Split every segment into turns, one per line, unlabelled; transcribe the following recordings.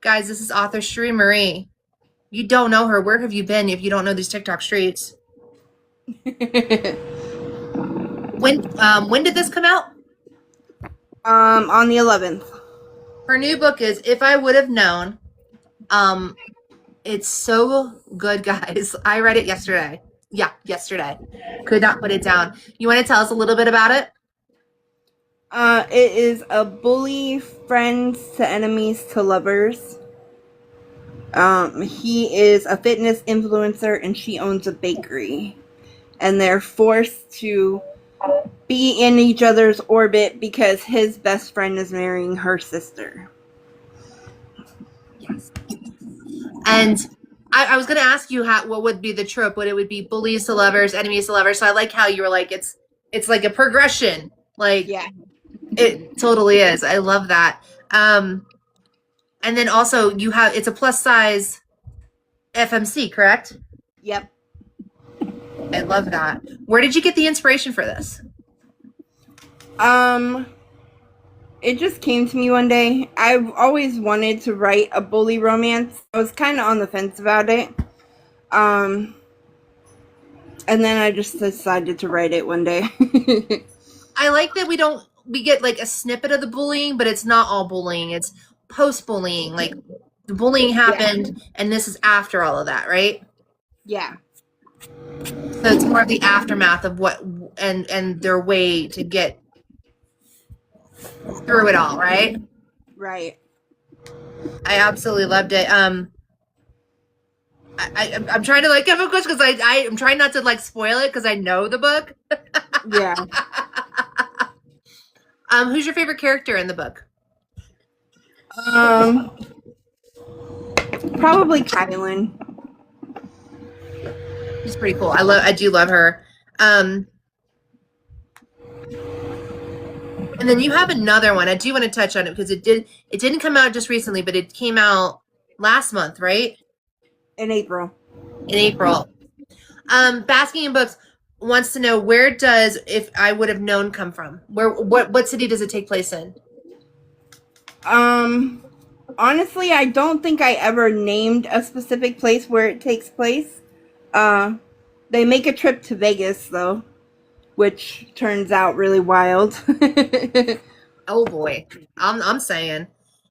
Guys, this is author Cheri Marie. You don't know her. Where have you been if you don't know these TikTok streets? When did this come out?
On the 11th.
Her new book is If I Would Have Known. It's so good, guys. I read it yesterday. Yeah, yesterday. Could not put it down. You want to tell us a little bit about it?
It is a bully friends to enemies to lovers. He is a fitness influencer and she owns a bakery. And they're forced to be in each other's orbit because his best friend is marrying her sister.
Yes. And I was going to ask you what would be the trope. What it would be bullies to lovers, enemies to lovers. So I like how you were like, it's like a progression. Like,
Yeah.
It totally is. I love that. And then also it's a plus size FMC, correct?
Yep.
I love that. Where did you get the inspiration for this?
It just came to me one day. I've always wanted to write a bully romance. I was kind of on the fence about it. And then I just decided to write it one day.
I like that we get like a snippet of the bullying, but it's not all bullying. It's post-bullying. Like the bullying happened and this is after all of that, right?
Yeah.
So it's more of the aftermath of what and their way to get through it all, right?
Right.
I absolutely loved it. I'm trying to like give a question because I'm trying not to like spoil it because I know the book.
Yeah.
Who's your favorite character in the book?
Probably Kylan.
She's pretty cool. I do love her. And then you have another one. I do want to touch on it because it didn't come out just recently, but it came out last month, right?
In April.
In April. Basking in Books wants to know, where does If I Would Have Known come from? What city does it take place in?
Honestly, I don't think I ever named a specific place where it takes place. They make a trip to Vegas though, which turns out really wild.
Oh boy, I'm saying,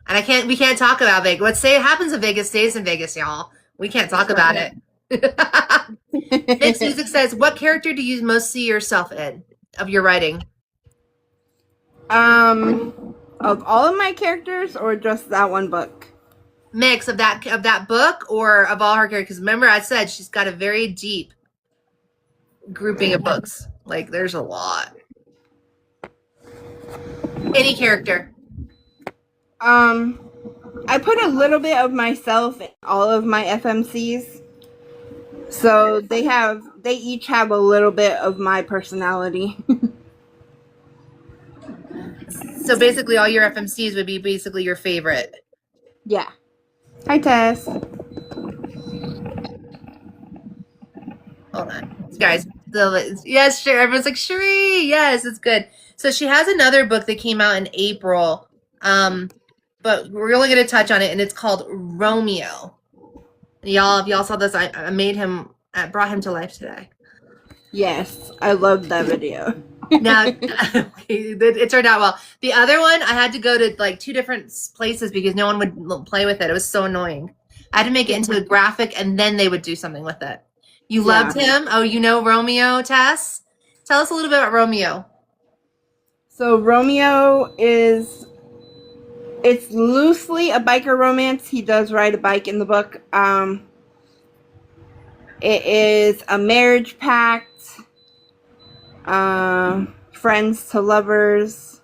and we can't talk about Vegas. Let's say it happens in Vegas, stays in Vegas, y'all. We can't talk about it. Mixed Music says, what character do you most see yourself in of your writing?
Of all of my characters or just that one book?
Mix of that book or of all her characters. Remember, I said she's got a very deep grouping of books. Like, there's a lot. Any character.
I put a little bit of myself in all of my FMCs. So they each have a little bit of my personality.
So basically all your FMCs would be basically your favorite.
Yeah. Hi, Tess.
Hold on. Guys, yes, sure. Everyone's like, Cheri, yes, it's good. So she has another book that came out in April, but we're only going to touch on it, and it's called Romeo. Y'all, if y'all saw this, I brought him to life today.
Yes, I loved that video.
Now, it turned out well. The other one, I had to go to like 2 different places because no one would play with it. It was so annoying. I had to make it into a graphic, and then they would do something with it. You loved him? Oh, you know Romeo, Tess? Tell us a little bit about Romeo.
So Romeo it's loosely a biker romance. He does ride a bike in the book. It is a marriage pact. Friends to lovers.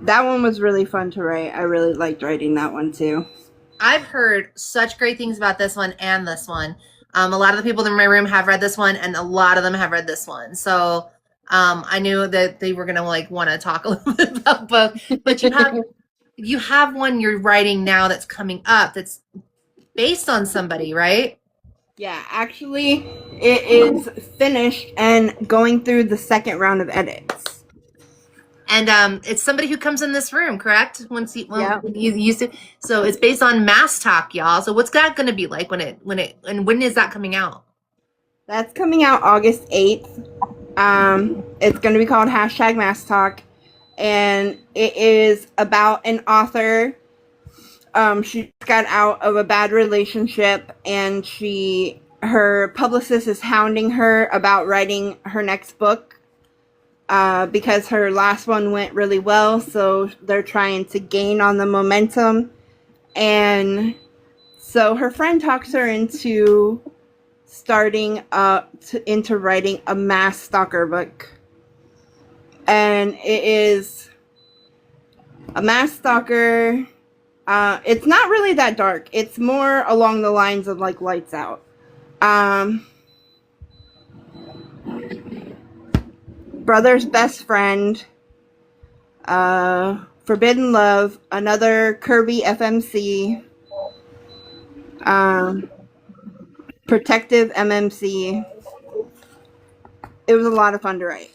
That one was really fun to write. I really liked writing that one too.
I've heard such great things about this one and this one. A lot of the people in my room have read this one, and a lot of them have read this one. So I knew that they were gonna like want to talk a little bit about both. But you have one you're writing now that's coming up that's based on somebody, right?
Yeah, actually, it is finished and going through the second round of edits.
And it's somebody who comes in this room, correct?
Yeah.
When you used to. So it's based on Mass Talk, y'all. So what's that going to be like and when is that coming out?
That's coming out August 8th. It's going to be called hashtag Mass Talk. And it is about an author. She got out of a bad relationship, and her publicist is hounding her about writing her next book because her last one went really well. So they're trying to gain on the momentum. And so her friend talks her into into writing a mass stalker book. And it is a mass stalker. It's not really that dark. It's more along the lines of like Lights Out. Brother's best friend, Forbidden Love, another Kirby FMC, Protective MMC. It was a lot of fun to write.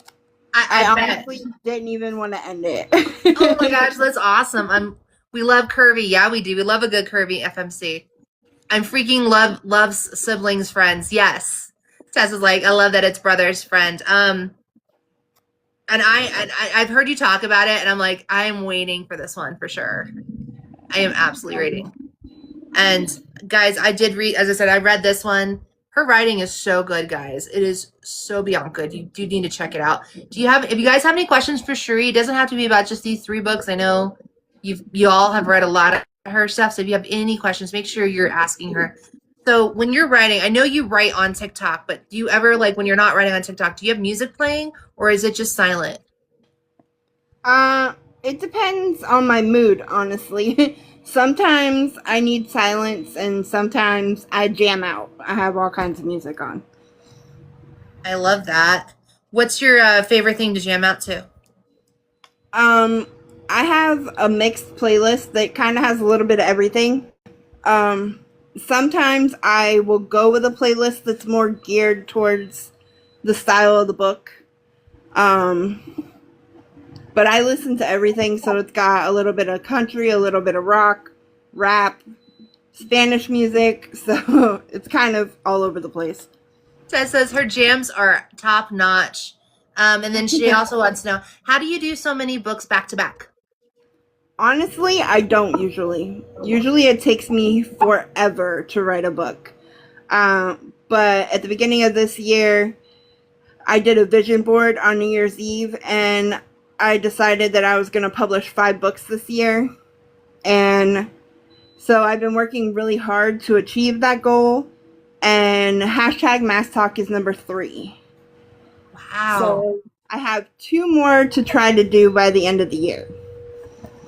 I honestly didn't even want to end it.
Oh my gosh, that's awesome. We love Curvy. Yeah, we do. We love a good Curvy FMC. I'm freaking loves siblings friends. Yes. Tess is like, I love that it's brother's friend. And I've heard you talk about it, and I'm like, I am waiting for this one for sure. I am absolutely waiting. And guys, I did read, as I said, I read this one. Her writing is so good, guys. It is so beyond good. You do need to check it out. If you guys have any questions for Cheri, it doesn't have to be about just these 3 books. I know you all have read a lot of her stuff. So if you have any questions, make sure you're asking her. So when you're writing, I know you write on TikTok, but do you ever, like when you're not writing on TikTok, do you have music playing or is it just silent?
It depends on my mood, honestly. Sometimes I need silence, and sometimes I jam out. I have all kinds of music on.
I love that. What's your favorite thing to jam out to?
I have a mixed playlist that kind of has a little bit of everything. Sometimes I will go with a playlist that's more geared towards the style of the book. But I listen to everything, so it's got a little bit of country, a little bit of rock, rap, Spanish music, so it's kind of all over the place.
Tess says her jams are top notch. And then she also wants to know, how do you do so many books back to back?
Honestly, I don't usually. Usually it takes me forever to write a book. But at the beginning of this year, I did a vision board on New Year's Eve, and I decided that I was going to publish 5 books this year. And so I've been working really hard to achieve that goal. And hashtag Mass Talk is number 3.
Wow.
So I have 2 more to try to do by the end of the year.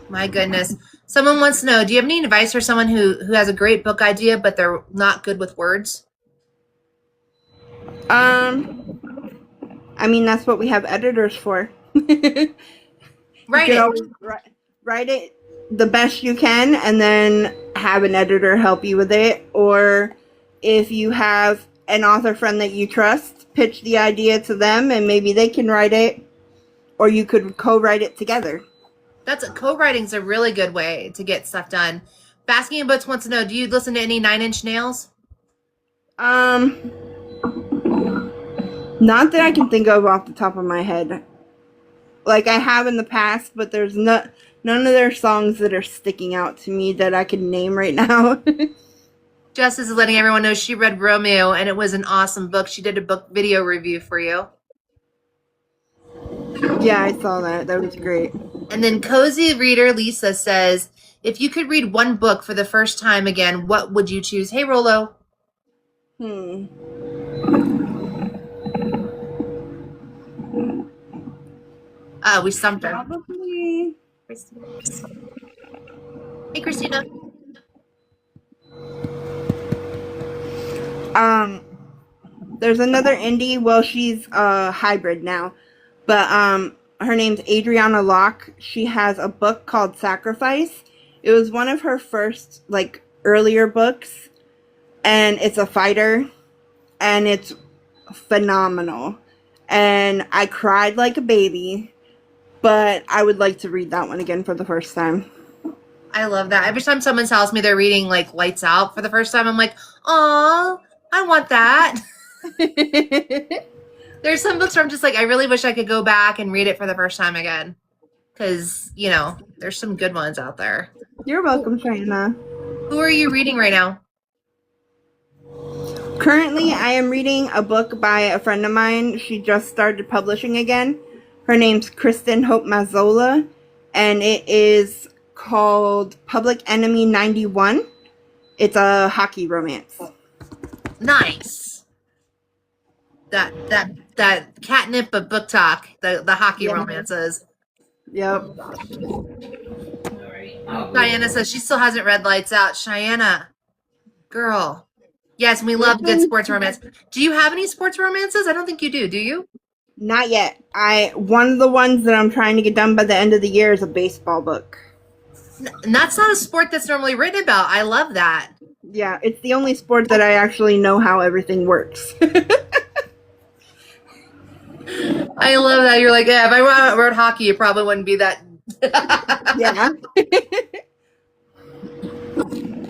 My goodness. Someone wants to know, do you have any advice for someone who has a great book idea, but they're not good with words?
I mean, that's what we have editors for.
Write
it the best you can, and then have an editor help you with it. Or if you have an author friend that you trust, pitch the idea to them, and maybe they can write it, or you could co-write it together.
Co-writing's a really good way to get stuff done. Basking and Boots wants to know, do you listen to any Nine Inch Nails?
Not that I can think of off the top of my head. Like I have in the past, but there's none of their songs that are sticking out to me that I can name right now.
Justice is letting everyone know she read Romeo, and it was an awesome book. She did a book video review for you.
Yeah, I saw that. That was great.
And then Cozy Reader Lisa says, if you could read one book for the first time again, what would you choose? Hey, Rolo. We stumped her.
Probably.
Hey, Christina.
There's another indie. Well, she's a hybrid now, but her name's Adriana Locke. She has a book called Sacrifice. It was one of her first earlier books, and it's a fighter, and it's phenomenal. And I cried like a baby. but I would like to read that one again for the first time.
I love that. Every time someone tells me they're reading like Lights Out for the first time, I'm like, "Aw, I want that." There's some books where I'm just like, I really wish I could go back and read it for the first time again. Because, there's some good ones out there.
You're welcome, China.
Who are you reading right now?
Currently, I am reading a book by a friend of mine. She just started publishing again. Her name's Kristen Hope Mazzola, and it is called Public Enemy 91. It's a hockey romance.
Nice. That catnip of book talk, the hockey romances.
Yep.
Diana says she still hasn't read Lights Out. Cheyenne, girl. Yes, we love good sports romance. Do you have any sports romances? I don't think you do. Do you?
Not yet. One of the ones that I'm trying to get done by the end of the year is a baseball book.
And that's not a sport that's normally written about. I love that.
Yeah, it's the only sport that I actually know how everything works.
I love that. You're like, yeah, if I wrote hockey, it probably wouldn't be that.
Yeah.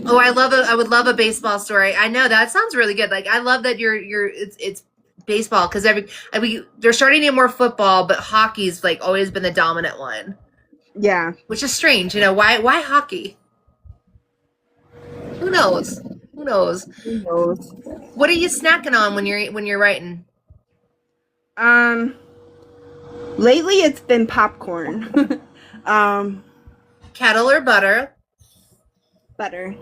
Oh, I would love a baseball story. I know that sounds really good. Like, I love that it's baseball because they're starting to get more football, but hockey's like always been the dominant one.
Yeah.
Which is strange, why hockey? Who knows? Who knows?
Who knows?
What are you snacking on when you're writing?
Lately it's been popcorn.
Kettle or butter?
Butter.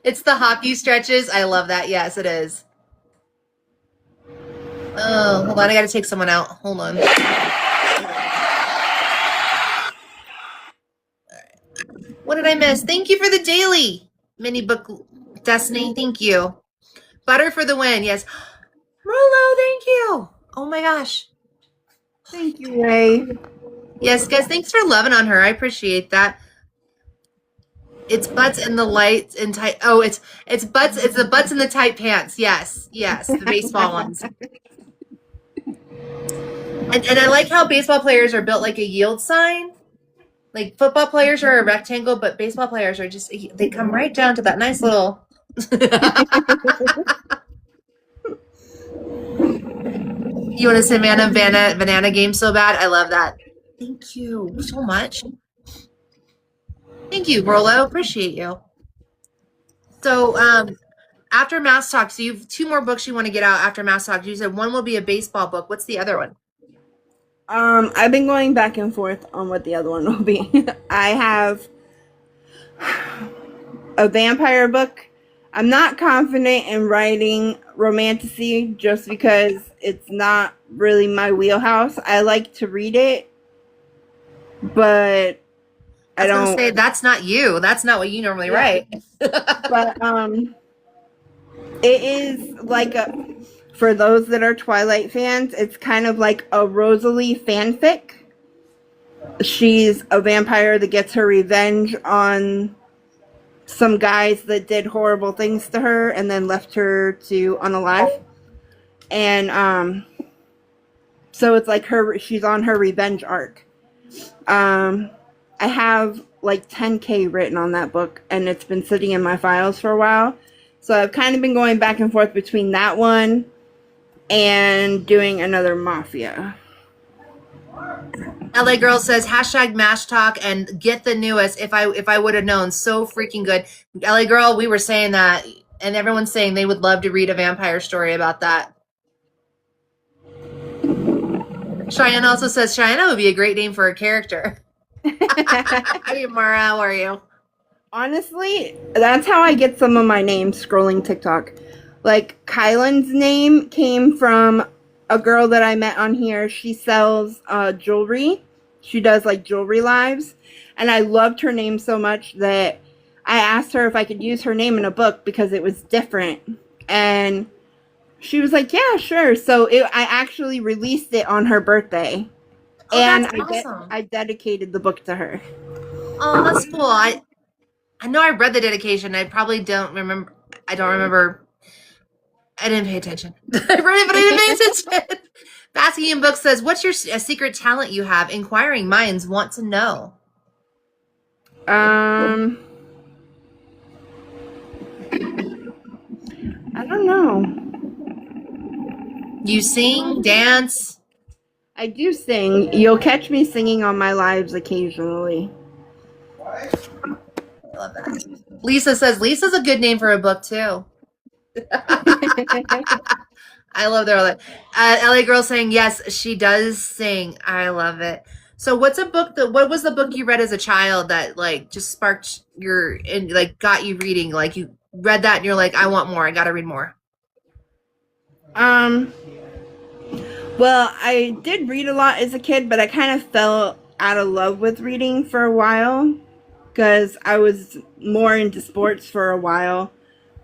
It's the hockey stretches. I love that. Yes, it is. Oh, hold on. I got to take someone out. Hold on. What did I miss? Thank you for the daily mini book, Destiny. Thank you. Butter for the win. Yes. Rolo, thank you. Oh my gosh.
Thank you, Ray.
Yes, guys. Thanks for loving on her. I appreciate that. It's butts in the lights and tight. Oh, it's butts. It's the butts in the tight pants. Yes, the baseball ones. And I like how baseball players are built like a yield sign. Like football players are a rectangle, but baseball players are they come right down to that nice little. You want to say banana game so bad? I love that. Thank you so much. Thank you, Rolo. Appreciate you. So, after Mass Talk, so you have 2 more books you want to get out after Mass Talk. You said one will be a baseball book. What's the other one?
I've been going back and forth on what the other one will be. I have a vampire book. I'm not confident in writing romantasy just because it's not really my wheelhouse. I like to read it, but I don't
say that's not you. That's not what you normally write.
But it is like for those that are Twilight fans, it's kind of like a Rosalie fanfic. She's a vampire that gets her revenge on some guys that did horrible things to her and then left her to unalive. And so it's like she's on her revenge arc. I have like 10K written on that book, and it's been sitting in my files for a while. So I've kind of been going back and forth between that one and doing another Mafia.
LA Girl says #Mash Talk and get the newest. If I would have known, so freaking good. LA Girl, we were saying that, and everyone's saying they would love to read a vampire story about that. Cheyenne also says Cheyenne would be a great name for a character. Hi, Mara. How are you?
Honestly, that's how I get some of my names scrolling TikTok. Like, Kylan's name came from a girl that I met on here. She sells jewelry. She does, like, jewelry lives. And I loved her name so much that I asked her if I could use her name in a book because it was different. And she was like, yeah, sure. So I actually released it on her birthday.
Oh,
and
that's awesome.
I dedicated the book to her.
Oh, that's cool. I know I read the dedication. I probably don't remember. I don't remember. I didn't pay attention. I read it, but I didn't pay attention. Basking in Book says, what's your a secret talent you have? Inquiring minds want to know.
I don't know.
You sing, dance.
I do sing. You'll catch me singing on my lives occasionally.
I love that. Lisa says, Lisa's a good name for a book, too. I love their LA Girl saying, yes, she does sing. I love it. So what's a book what was the book you read as a child that like just sparked your and like got you reading? Like you read that and you're like, I want more. I gotta read more.
Well, I did read a lot as a kid, but I kind of fell out of love with reading for a while because I was more into sports for a while.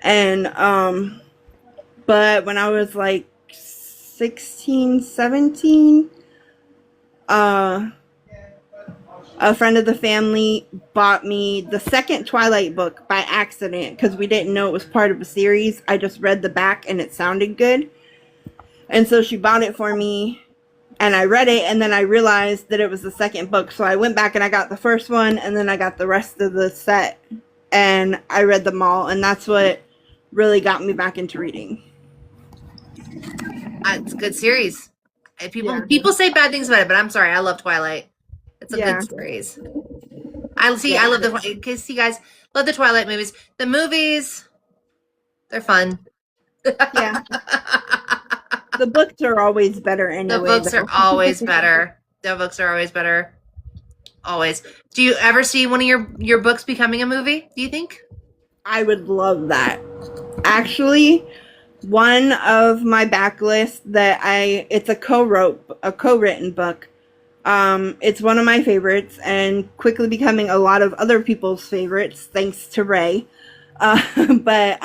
And, but when I was like 16, 17, a friend of the family bought me the second Twilight book by accident because we didn't know it was part of a series. I just read the back and it sounded good. And so she bought it for me and I read it and then I realized that it was the second book. So I went back and I got the first one and then I got the rest of the set and I read them all. And that's what really got me back into reading.
It's a good series. People say bad things about it, but I'm sorry. I love Twilight. It's a good series. I love the see guys, love the Twilight movies. The movies, they're fun.
Yeah. The books are always better anyway.
The books are always better. The books are always better. Always. Do you ever see one of your books becoming a movie, do you think?
I would love that. Actually, one of my backlist it's a co-written book. It's one of my favorites and quickly becoming a lot of other people's favorites thanks to Ray. But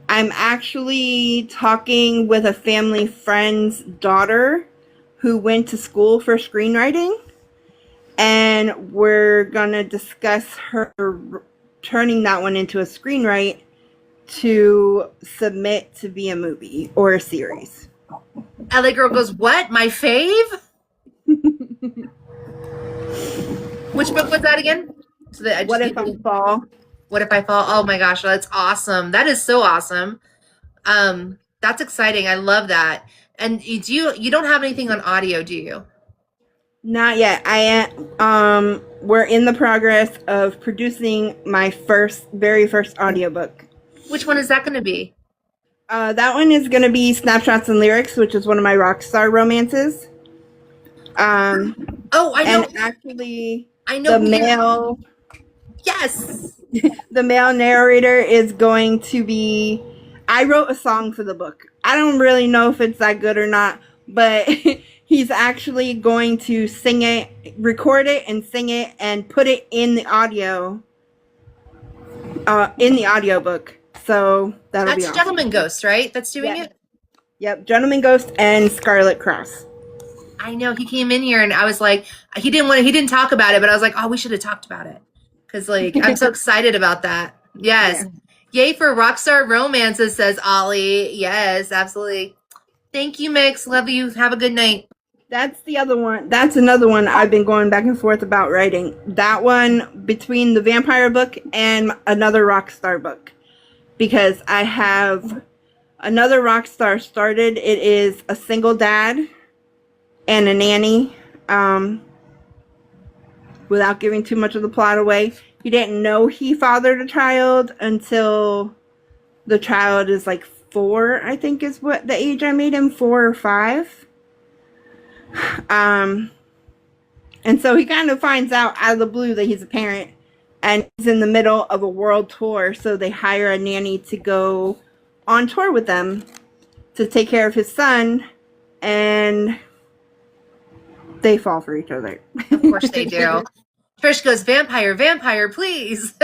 I'm actually talking with a family friend's daughter who went to school for screenwriting, and we're gonna discuss her turning that one into a screenwrite to submit to be a movie or a series.
LA Girl goes, what? My fave? Which book was that again? So that
What If I Fall?
What If I Fall? Oh my gosh, that's awesome. That is so awesome. That's exciting. I love that. And you don't have anything on audio, do you?
Not yet. We're in the progress of producing my very first audiobook.
Which one is that going to be?
That one is going to be Snapshots and Lyrics, which is one of my rock star romances.
I know.
And actually,
I know
the male.
Yes.
The male narrator is going to be. I wrote a song for the book. I don't really know if it's that good or not, but he's actually going to sing it, record it, and sing it, and put it in the audio. In the audiobook. So that'll be awesome.
That's Gentleman Ghost, right? That's doing it?
Yep, Gentleman Ghost and Scarlet Cross.
I know, he came in here and I was like, he didn't talk about it, but I was like, oh, we should have talked about it. Because like I'm so excited about that. Yes. Yeah. Yay for Rockstar Romances, says Ollie. Yes, absolutely. Thank you, Mix. Love you. Have a good night.
That's the other one. That's another one I've been going back and forth about writing. That one between the vampire book and another Rockstar book. Because I have another Rockstar started. It is a single dad and a nanny. Without giving too much of the plot away, he didn't know he fathered a child until the child is like 4, I think is what the age I made him, 4 or 5. And so he kind of finds out of the blue that he's a parent, and he's in the middle of a world tour, so they hire a nanny to go on tour with them to take care of his son, and they fall for each other.
Of course they do. Trish goes, vampire, please.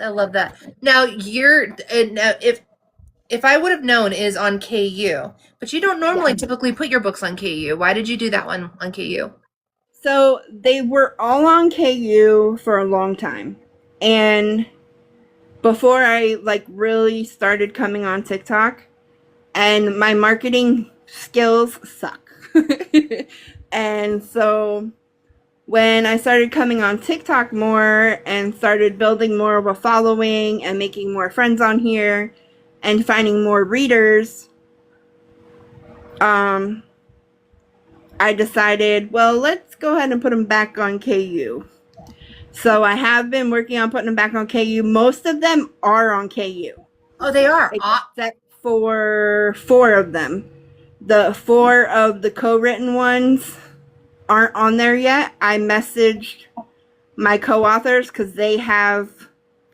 I love that. Now if I would have known is on KU, but you don't normally typically put your books on KU. Why did you do that one on KU?
So they were all on KU for a long time. And before I really started coming on TikTok, and my marketing skills suck. And so when I started coming on TikTok more and started building more of a following and making more friends on here and finding more readers, I decided, well, let's go ahead and put them back on KU. So I have been working on putting them back on KU. Most of them are on KU.
Oh, they are.
Except for 4 of them. The 4 of the co-written ones aren't on there yet. I messaged my co-authors because they have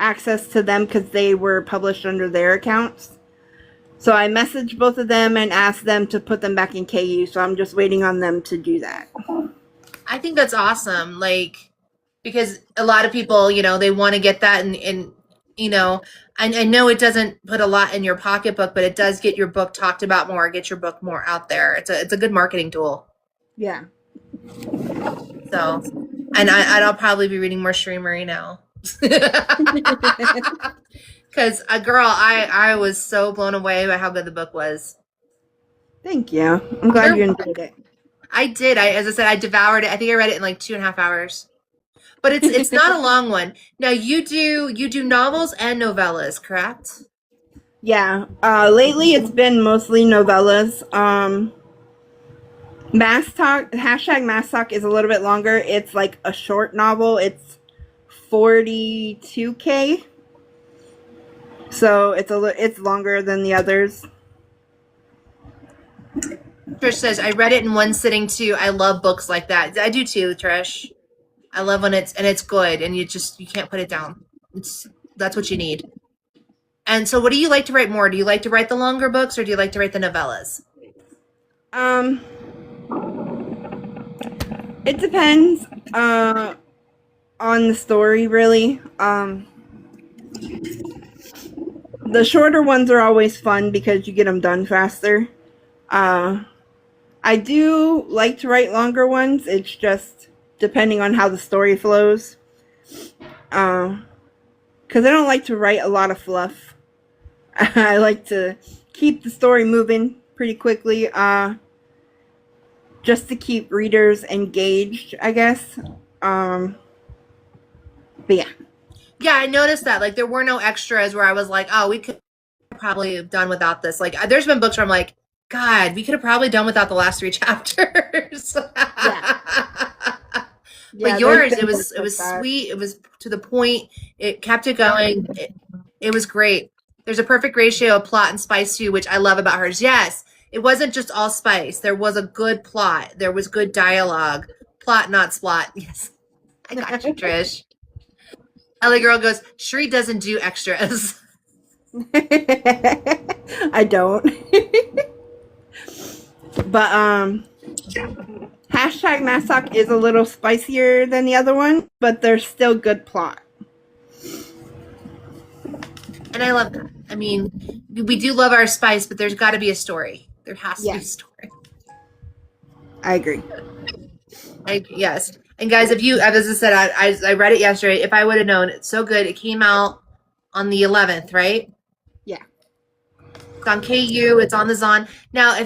access to them because they were published under their accounts. So I messaged both of them and asked them to put them back in KU. So I'm just waiting on them to do that.
I think that's awesome. Like, because a lot of people, you know, they want to get that and you know, I know it doesn't put a lot in your pocketbook, but it does get your book talked about more, get your book more out there. It's a good marketing tool.
Yeah.
So, and I'll probably be reading more Cheri Marie now. Because, girl, I was so blown away by how good the book was.
Thank you. I'm glad you enjoyed it.
I did. As I said, I devoured it. I think I read it in like 2.5 hours. But it's not a long one. Now you do novels and novellas, correct?
Yeah. Lately it's been mostly novellas. Mass Talk, hashtag Mass Talk is a little bit longer. It's like a short novel. It's 42K. So it's longer than the others.
Trish says, I read it in one sitting too. I love books like that. I do too, Trish. I love when it's good and you can't put it down. That's what you need. And so what do you like to write more? Do you like to write the longer books or do you like to write the novellas?
It depends on the story, really. The shorter ones are always fun because you get them done faster. I do like to write longer ones. It's just depending on how the story flows. Because I don't like to write a lot of fluff. I like to keep the story moving pretty quickly. Just to keep readers engaged, I guess. But yeah.
Yeah, I noticed that. Like, there were no extras where I was like, oh, we could probably have done without this. Like, there's been books where I'm like, God, we could have probably done without the last 3 chapters.
Yeah.
But yours, it was sweet. It was to the point. It kept it going. It was great. There's a perfect ratio of plot and spice too, which I love about hers. Yes, it wasn't just all spice. There was a good plot. There was good dialogue. Plot, not splot. Yes, I got you, Trish. LA Girl goes, Cheri doesn't do extras.
I don't. But hashtag Mass Talk is a little spicier than the other one, but there's still good plot.
And I love that. I mean, we do love our spice, but there's got to be a story. There has to be a story.
I agree.
Yes. And guys, if you, as I said, I read it yesterday. If I would have known, it's so good. It came out on the 11th, right?
Yeah.
It's on KU. It's on the Zon. Now,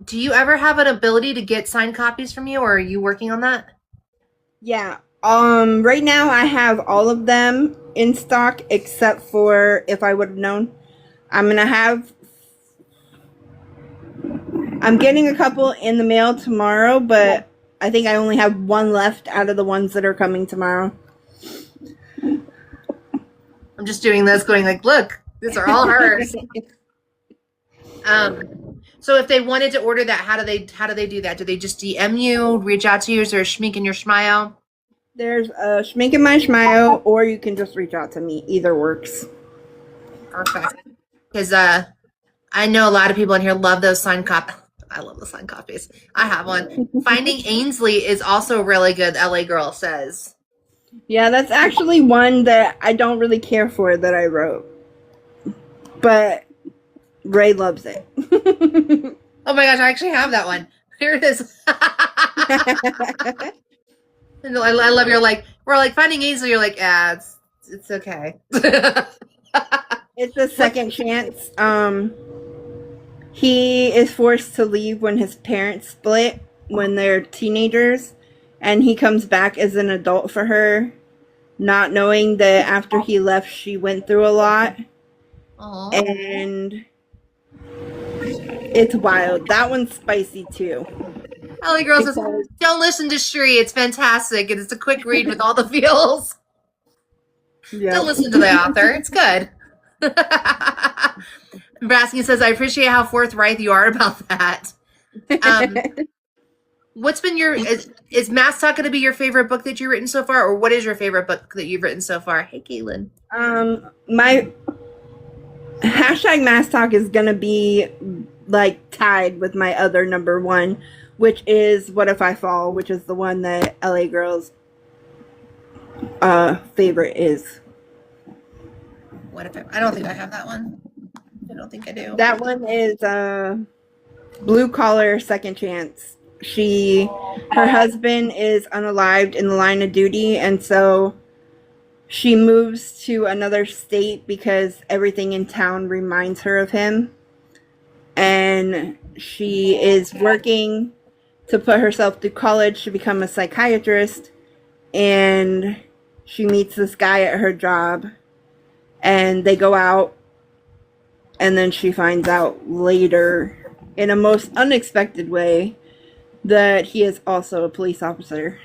do you ever have an ability to get signed copies from you, or are you working on that?
Yeah. Right now I have all of them in stock except for If I Would Have Known. I'm getting a couple in the mail tomorrow, but I think I only have one left out of the ones that are coming tomorrow.
I'm just doing this, going like, look, these are all hers. So if they wanted to order that, how do they do that? Do they just DM you, reach out to you? Is there a schmink in your smile?
There's a schmink in my smile, or you can just reach out to me. Either works.
Perfect. Because I know a lot of people in here love those signed copies. I love the signed copies. I have one. Finding Ainsley is also really good, LA Girl says.
Yeah, that's actually one that I don't really care for that I wrote. But Ray loves it.
Oh my gosh, I actually have that one. Here it is. I love your we're like Finding Ainsley, you're like, it's okay.
It's a second chance. He is forced to leave when his parents split when they're teenagers, and he comes back as an adult for her, not knowing that after he left, she went through a lot.
Oh,
And it's wild. That one's spicy too.
LA Girl says,
Because,
don't listen to Shri. It's fantastic. And it's a quick read with all the feels.
yeah.
Don't listen to the author. It's good. Braskin says, I appreciate how forthright you are about that. What's been is Mass Talk going to be your favorite book that you've written so far? Or what is your favorite book that you've written so far? Hey, Caitlin.
My hashtag Mass Talk is going to be like tied with my other number one, which is What If I Fall, which is the one that LA Girl's favorite is.
What if I don't think I have that one. I don't think I do.
That one is Blue Collar Second Chance. Her husband is unalived in the line of duty, and so she moves to another state because everything in town reminds her of him. And she is working to put herself through college to become a psychiatrist, and she meets this guy at her job, and they go out, and then she finds out later, in a most unexpected way, that he is also a police officer.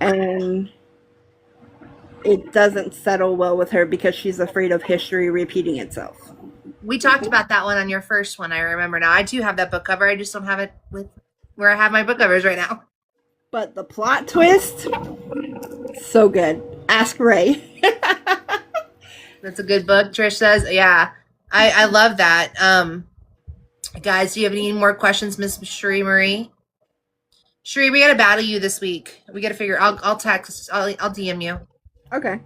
And it doesn't settle well with her because she's afraid of history repeating itself.
We talked about that one on your first one. I remember now. I do have that book cover. I just don't have it with where I have my book covers right now.
But the plot twist, so good. Ask Ray.
That's a good book. Trish says, yeah, I love that. Guys, do you have any more questions, Miss Cheri Marie? Cheri, we got to battle you this week. We got to figure. I'll text. I'll DM you.
Okay.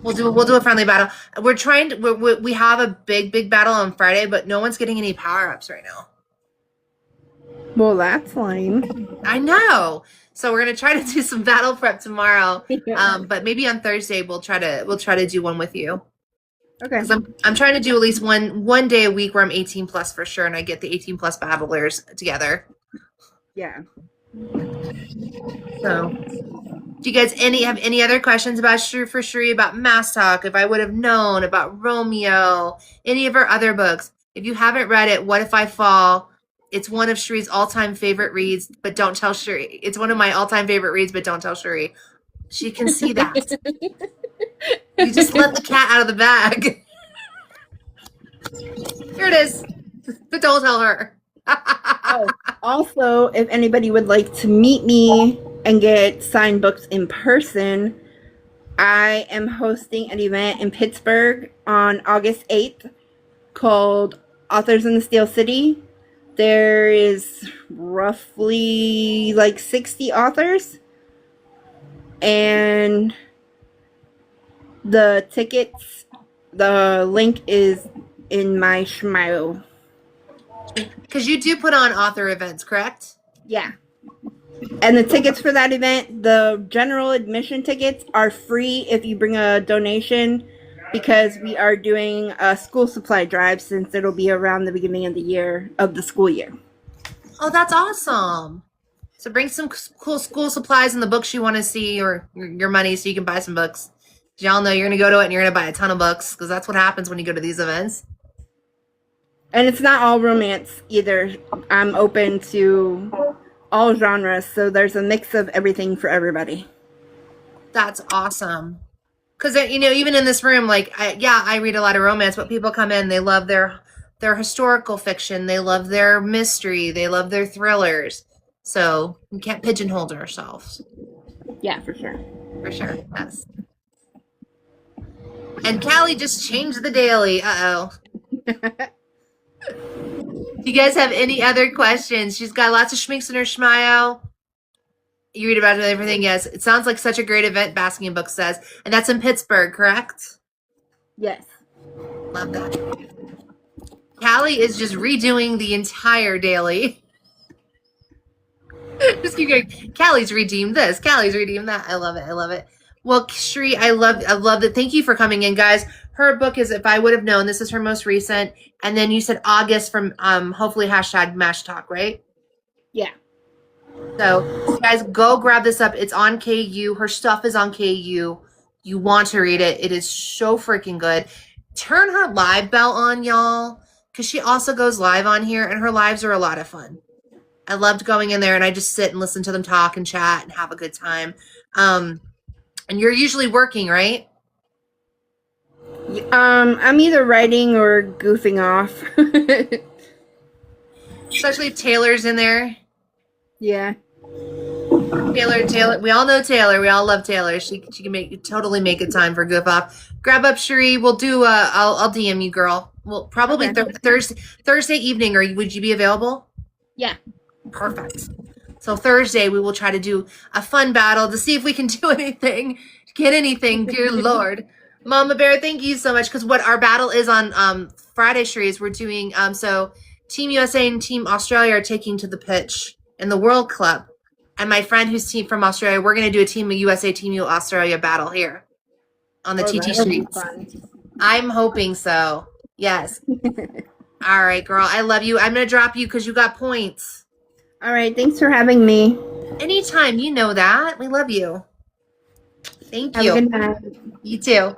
We'll do a friendly battle. We're trying to. We have a big battle on Friday, but no one's getting any power ups right now.
Well, that's lame.
I know. So we're gonna try to do some battle prep tomorrow. But maybe on Thursday we'll try to do one with you.
Okay.
Because I'm trying to do at least one day a week where I'm 18 plus for sure, and I get the 18 plus battlers together.
Yeah.
So, do you guys have any other questions about Shri about Mass Talk? If I would have known about Romeo, any of her other books? If you haven't read it, What If I Fall? It's one of Shri's all-time favorite reads, but don't tell Shri. It's one of my all-time favorite reads, but don't tell Shri. She can see that. You just let the cat out of the bag. Here it is. But don't tell her.
Oh, also, if anybody would like to meet me and get signed books in person, I am hosting an event in Pittsburgh on August 8th called Authors in the Steel City. There is roughly like 60 authors, and the tickets, the link is in my schmile.
Because you do put on author events, correct?
Yeah. And the tickets for that event, the general admission tickets are free if you bring a donation, because we are doing a school supply drive since it'll be around the beginning of the school year.
Oh, that's awesome. So bring some cool school supplies and the books you want to see, or your money, so you can buy some books. Y'all know you're going to go to it and you're going to buy a ton of books, because that's what happens when you go to these events.
And it's not all romance either. I'm open to all genres, so there's a mix of everything for everybody.
That's awesome. Because, even in this room, I read a lot of romance, but people come in, they love their historical fiction, they love their mystery, they love their thrillers. So we can't pigeonhole ourselves.
Yeah, for sure.
For sure, yes. And Callie just changed the daily. Uh-oh. Do you guys have any other questions? She's got lots of schminks in her schmile. You read about it and everything. Yes. It sounds like such a great event, Basking Book says. And that's in Pittsburgh, correct?
Yes.
Love that. Callie is just redoing the entire daily. Just keep going. Callie's redeemed this. Callie's redeemed that. I love it. I love it. Well, Shri, I love it. Thank you for coming in, guys. Her book is If I Would Have Known. This is her most recent. And then you said August from hopefully hashtag Mash Talk, right?
Yeah.
So, guys, go grab this up. It's on KU. Her stuff is on KU. You want to read it. It is so freaking good. Turn her live bell on, y'all, because she also goes live on here, and her lives are a lot of fun. I loved going in there, and I just sit and listen to them talk and chat and have a good time. And you're usually working, right?
I'm either writing or goofing off.
Especially if Taylor's in there.
Yeah.
Taylor. We all know Taylor. We all love Taylor. She can totally make a time for goof off. Grab up Cherie. We'll do. I'll DM you, girl. Well, probably
Okay.
Thursday evening. Would you be available?
Yeah.
Perfect. So Thursday we will try to do a fun battle to see if we can do anything, get anything. Dear Lord, Mama Bear, thank you so much. Because what our battle is on Friday, Cherie, is we're doing so Team USA and Team Australia are taking to the pitch in the World Club. And my friend who's team from Australia, we're going to do a Team USA, Team Australia battle here on the TT streets. I'm hoping so. Yes. All right, girl. I love you. I'm going to drop you because you got points.
All right. Thanks for having me.
Anytime. You know that. We love you. Thank
Have
you.
a good night.
You too.